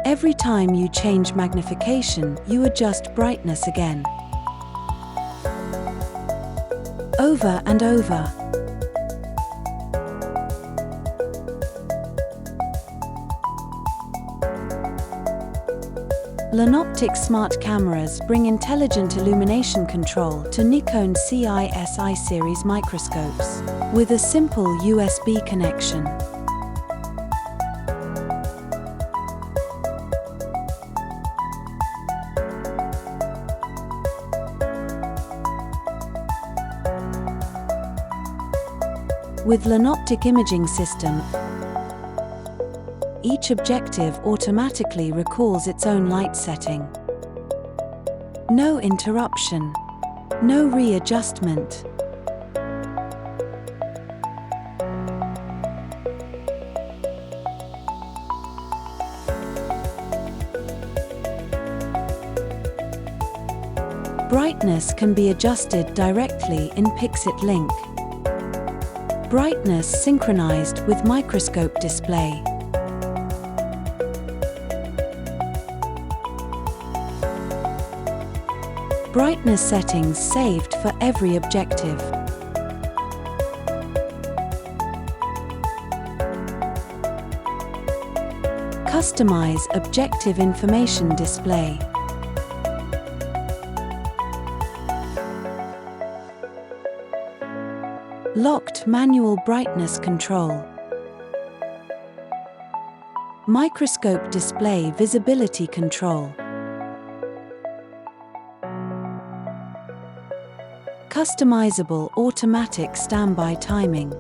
Every time you change magnification, you adjust brightness again. Over and over. Lanoptik Smart cameras bring intelligent illumination control to Nikon CI series microscopes with a simple USB connection. With Lanoptik imaging system, each objective automatically recalls its own light setting. No interruption. No readjustment. Brightness can be adjusted directly in Pixit link. Brightness synchronized with microscope display. Brightness settings saved for every objective. Customize objective information display. Locked manual brightness control. Microscope display visibility control. Customizable automatic standby timing.